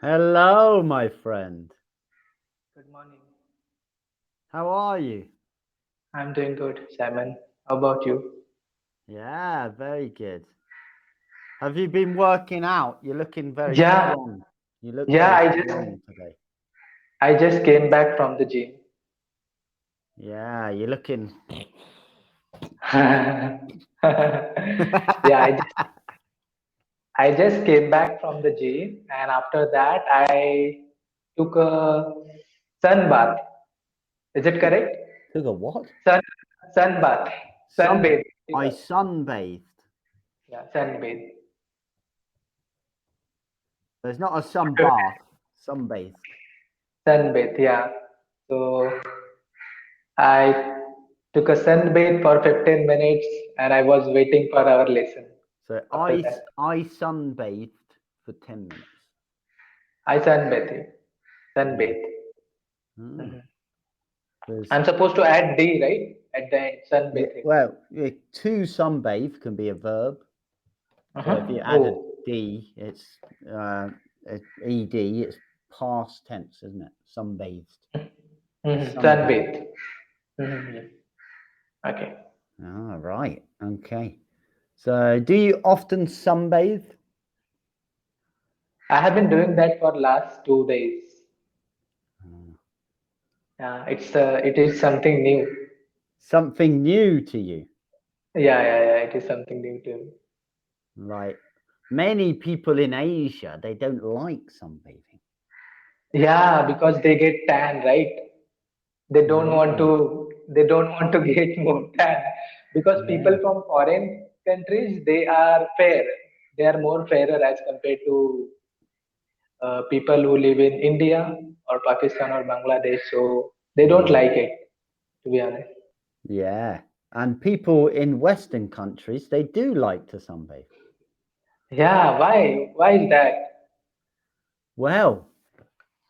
Hello, my friend. Good morning. How are you? I'm doing good, Simon. How about you? Yeah, very good. Have you been working out? You're looking very Yeah, strong. You look yeah. very I just strong today. I just came back from the gym. Yeah, you're looking. Yeah, I just came back from the gym, and after that I took a sun bath. Is it correct? Took a what? Sun sun bath, Sun. sunbathe. I sunbathed. Yeah, sunbathe. There's not a sun bath. Sunbathed. Sunbathe. Yeah. So I took a sunbathe for 15 minutes, and I was waiting for our lesson. So After that, I sunbathed for 10 minutes. I sunbathe. Yeah. Sunbathe. Hmm. Mhm. There's I'm supposed to add D, right? At the end, yeah. sunbathing. Well, yeah, to sunbathe can be a verb. So if you add a Oh, D, it's ed. It's past tense, isn't it? Sunbathed, sunbathed. sunbathe. Mhm. Okay. Ah, right. Okay. So, do you often sunbathe? I have been doing that for last 2 days. Hmm. It is something new. Something new to you. Yeah. It is something new to me. Like many people in Asia, they don't like sunbathing. Yeah, because they get tan, right? They don't want Yeah. to. They don't want to get more tan because people Yeah. from foreign countries they are fair. They are more fairer as compared to people who live in India or Pakistan or Bangladesh, so they don't Mm. like it, to be honest. Yeah. And people in Western countries, they do like to sunbathe. Yeah, why? Why is that? Well,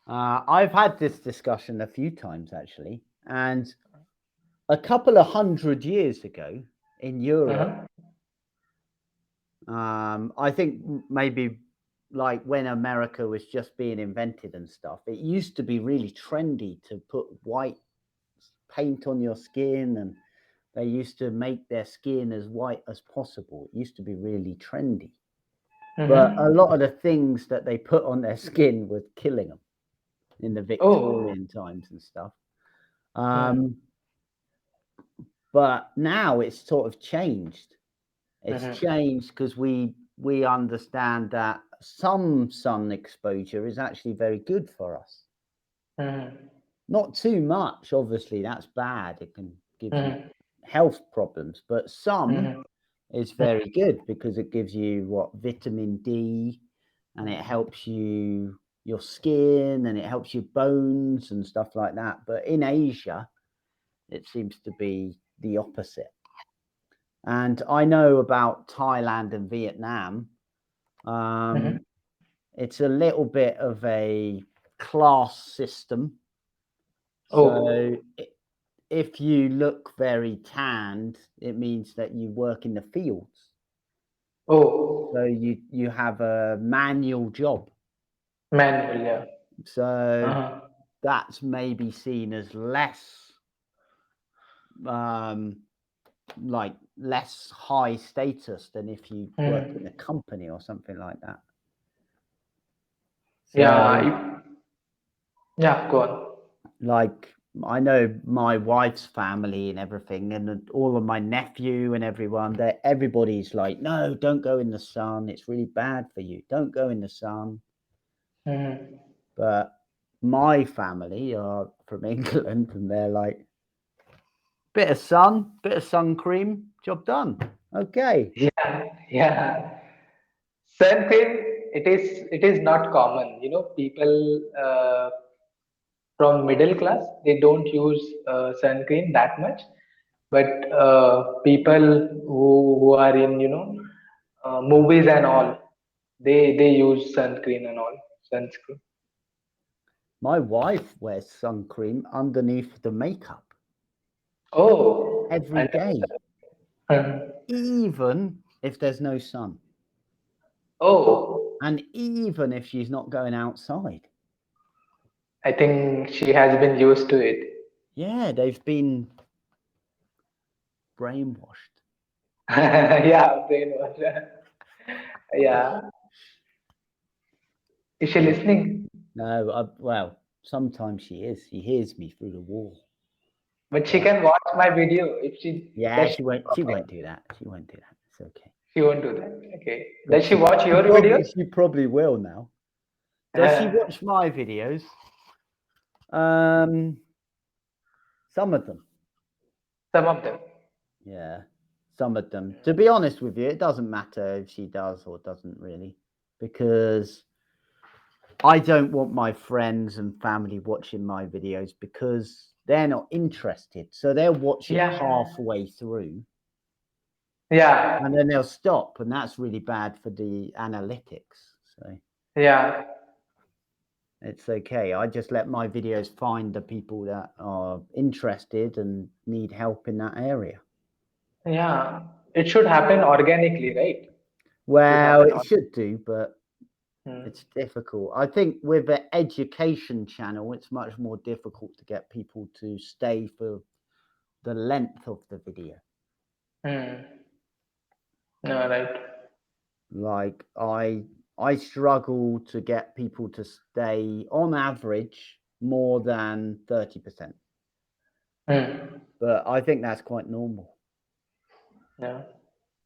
I've had this discussion a few times actually, and a couple of 100 years ago in Europe, Uh-huh. I think maybe like when America was just being invented and stuff, it used to be really trendy to put white paint on your skin, and they used to make their skin as white as possible. It used to be really trendy. But a Mm-hmm. lot of the things that they put on their skin were killing them in the Oh. Victorian times and stuff. Mm-hmm. Um, but now it's sort of changed. It's Mm-hmm. changed because we understand that some sun exposure is actually very good for us. Mm-hmm. Not too much, obviously, that's bad. It can give you Mm-hmm. health problems, but some Mm-hmm. is very good because it gives you what vitamin D, and it helps your skin, and it helps your bones and stuff like that. But in Asia, it seems to be the opposite. And I know about Thailand and Vietnam. Mm-hmm. Um, it's a little bit of a class system. So Oh. if you look very tanned, it means that you work in the fields. So Oh. you have a manual job. Manual, yeah. So Uh-huh. that's maybe seen as less um, like less high status than if you work in a Mm-hmm. company or something like that. Yeah. So Yeah. Go on. like I know my wife's family and everything, and all of my nephew and everyone. That everybody's like, no, don't go in the sun. It's really bad for you. Don't go in the sun. Mm-hmm. But my family are from England, and they're like, bit of sun, bit of sun cream, job done. Okay. Yeah. Yeah. Sun cream. It is not common. People from middle class they don't use sun cream that much, but people who are in movies and all, they use sun cream and all sunscreen. My wife wears sun cream underneath the makeup Oh, I every day, never. even if there's no sun. Oh, And even if she's not going outside, I think she has been used to it. yeah, they've been brainwashed. Yeah, brainwash. Yeah. Is she Yeah. listening? No, well, sometimes she is. She hears me through the wall. But she But can watch my video if she yeah, does. She, she won't. She won't do that. She won't do that. It's okay. she won't do that. Okay. But Does she watch she your probably videos? she probably will now. Does she watch my videos? Um, some of them. Some of them. Yeah, some of them. To be honest with you, it doesn't matter if she does or doesn't really, because I don't want my friends and family watching my videos because they're not interested. So they'll watch it Yeah. halfway through Yeah. and then they'll stop, and that's really bad for the analytics. So Yeah. it's okay. I just let my videos find the people that are interested and need help in that area. Yeah. It should happen organically, right? Should Well, happen. it should do, but Hmm. it's difficult. I think with the education channel, it's much more difficult to get people to stay for the length of the video. Hmm. No, right. Like I struggle to get people to stay on average more than 30%. Hmm. But I think that's quite normal. Yeah.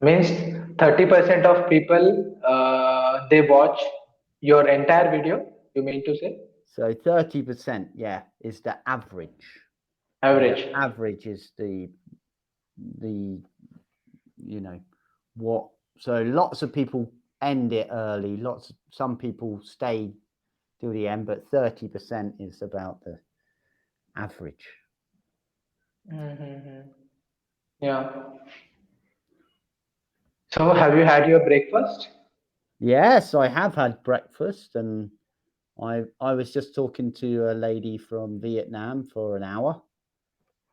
Means 30% of people they watch your entire video. You mean to say? So 30%, yeah, is the average. The Average. average is the you know what, so lots of people end it early, some people stay till the end, but 30% is about the average. Mm-hmm. Yeah. So, have you had your breakfast? Yes, I have had breakfast, and I was just talking to a lady from Vietnam for an hour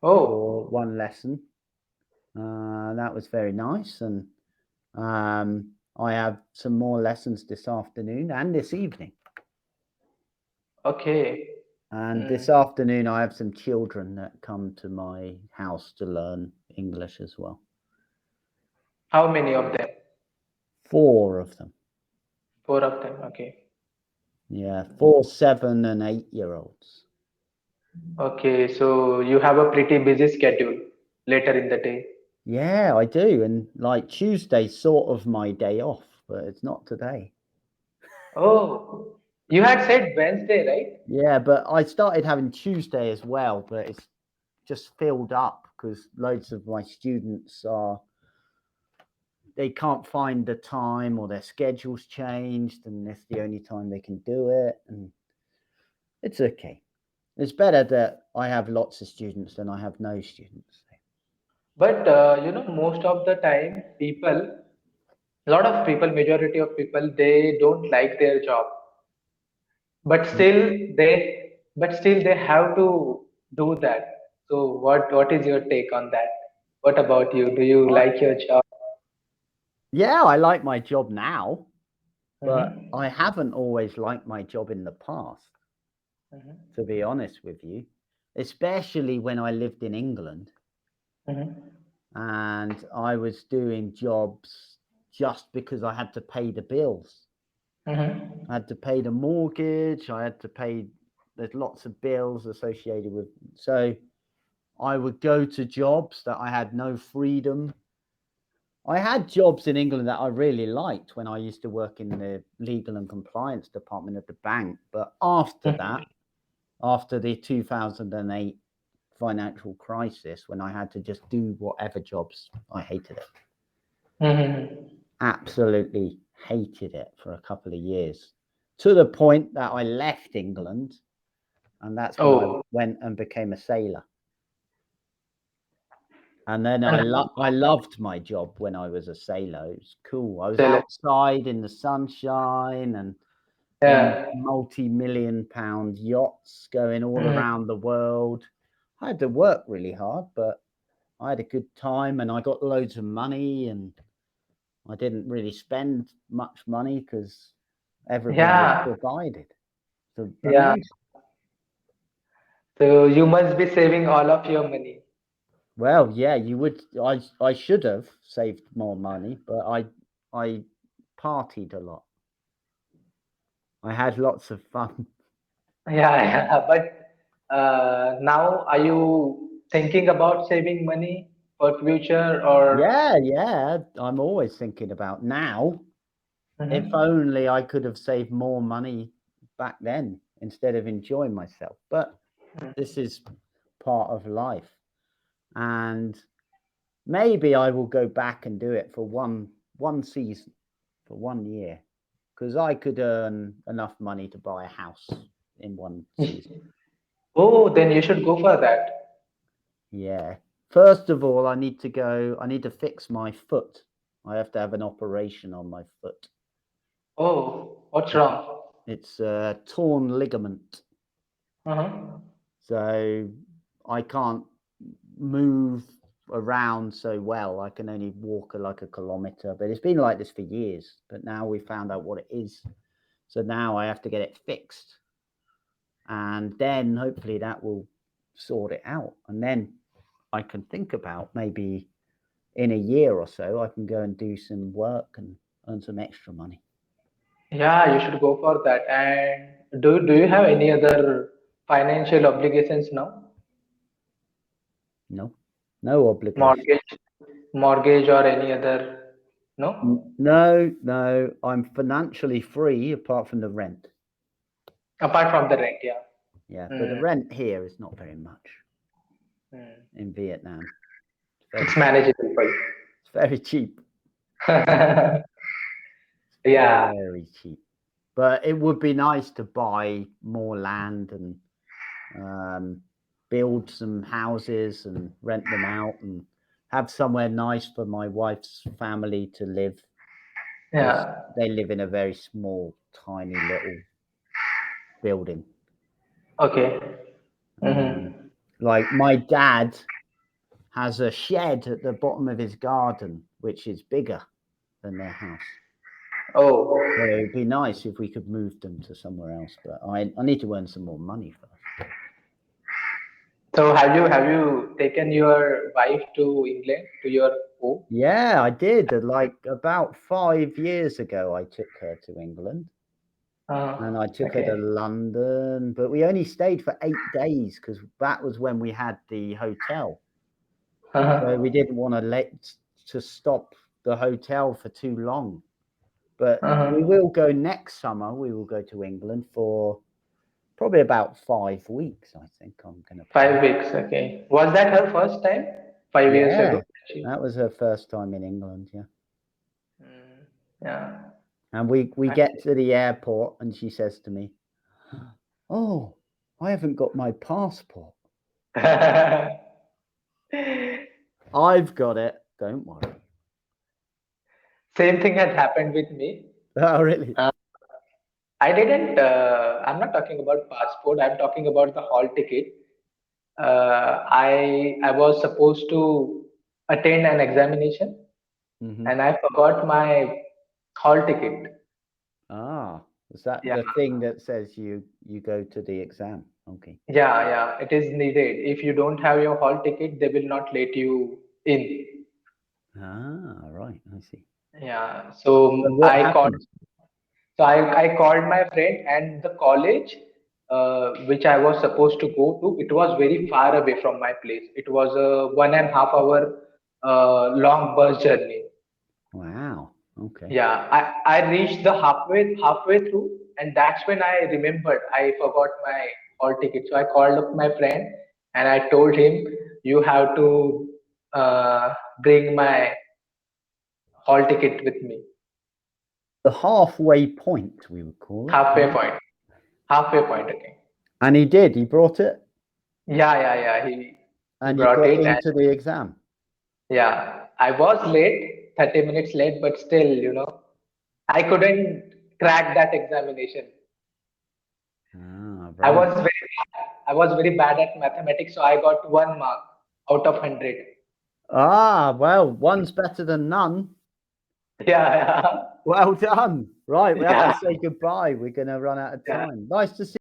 for Oh, one lesson. That was very nice, and I have some more lessons this afternoon and this evening. okay. And this Mm. afternoon, I have some children that come to my house to learn English as well. How many of them? Four of them. Four of them. Okay. Yeah, 4, 7, and 8-year-olds. Okay. So you have a pretty busy schedule later in the day. Yeah, I do. And like Tuesday's sort of my day off, but it's not today. Oh, you had said Wednesday, right? Yeah, but I started having Tuesday as well, but it's just filled up because loads of my students they can't find the time, or their schedule's changed and that's the only time they can do it. And it's okay. It's better that I have lots of students than I have no students. But most of the time, a lot of people, majority of people, they don't like their job, but still they have to do that. So what is your take on that? What about you? Do you I, like your job? yeah, I like my job now, but Mm-hmm. I haven't always liked my job in the past, Mm-hmm. to be honest with you, especially when I lived in England Mm-hmm. and I was doing jobs just because I had to pay the bills. Mm-hmm. I had to pay the mortgage, I had to pay, there's lots of bills associated with. So I would go to jobs that I had no freedom. I had jobs in England that I really liked when I used to work in the legal and compliance department of the bank. But after that, after the 2008 financial crisis, when I had to just do whatever jobs, I hated it. Mm-hmm. Absolutely hated it for a couple of years, to the point that I left England, and that's when I Oh, went and became a sailor. And then and I loved my job when I was a sailor. It was cool. I was sailor. outside in the sunshine and on Yeah. multi-million-pound yachts going all Mm-hmm. around the world. I had to work really hard, but I had a good time and I got loads of money, and I didn't really spend much money because Everything was Yeah, provided. So yeah. amazing. So you must be saving all of your money. Well, yeah, you would. I should have saved more money, but I partied a lot. I had lots of fun. Yeah, yeah. But now, are you thinking about saving money for future or? Yeah, yeah. I'm always thinking about now. If Mhm. only I could have saved more money back then instead of enjoying myself. But this is part of life, and maybe I will go back and do it for one season, for 1 year, because I could earn enough money to buy a house in one season. Oh, then you should go for that. Yeah. First of all, I need to fix my foot. I have to have an operation on my foot. Oh, what's It, wrong? it's a torn ligament. Uh-huh. So I can't move around so well. I can only walk like a kilometer, but it's been like this for years. But now we found out what it is. So now I have to get it fixed. And then hopefully that will sort it out. And then I can think about maybe in a year or so, I can go and do some work and earn some extra money. Yeah, you should go for that. And do you have any other financial obligations now? No, no obligation. Mortgage, mortgage or any other? No? No, no, I'm financially free apart from the rent. Apart from the rent, yeah. Yeah, but the Mm, rent here is not very much mm. in Vietnam. It's It's very, manageable for you. it's very cheap. Yeah, Very cheap. But it would be nice to buy more land and um, build some houses and rent them out and have somewhere nice for my wife's family to live because yeah. they live in a very small, tiny little building. Okay. Um, Mm-hmm. like my dad has a shed at the bottom of his garden, which is bigger than their house. Oh, So it'd be nice if we could move them to somewhere else, but I need to earn some more money first. so have you taken your wife to England to your home? Yeah, I did. Like about 5 years ago, I took her to England and I took her to Okay. London, but we only stayed for 8 days because that was when we had the hotel. So we Uh-huh. didn't want to stop the hotel for too long. But we Uh-huh. will go next summer. We will go to England for probably about 5 weeks. I think I'm going to plan. 5 weeks. Okay. Was that her first time? 5 years ago. Yeah, that was her first time in England. Yeah, Mm, yeah. and we get to the airport, and she says to me, "Oh, I haven't got my passport." I've got it. Don't worry. Same thing has happened with me. Oh, really? Uh, I didn't. I'm not talking about passport. I'm talking about the hall ticket. I was supposed to attend an examination, Hmm. and I forgot my hall ticket. Ah, is that Yeah, the thing that says you go to the exam? Okay. yeah, yeah. It is needed. If you don't have your hall ticket, they will not let you in. Ah, right. I see. Yeah. So So what I called. happened? So I called my friend, and the college which I was supposed to go to, it was very far away from my place. It was a 1.5 hour long bus journey. Wow. Okay. Yeah, I reached the halfway through, and that's when I remembered I forgot my hall ticket. So I called up my friend and I told him, "You have to bring my hall ticket with me." The halfway point, we would call it. Halfway Yeah. point. Halfway point. Okay. And he did. He brought it, Yeah, yeah, yeah. He and you brought got it, and into the exam. yeah, I was late, 30 minutes late, but still, I couldn't crack that examination. Ah, I was right. very I was very bad at mathematics, so I got 1 mark out of 100. Ah, well, one's better than none. Yeah, Well done. Right, we have to yeah, say goodbye. We're going to run out of yeah. time. Nice to see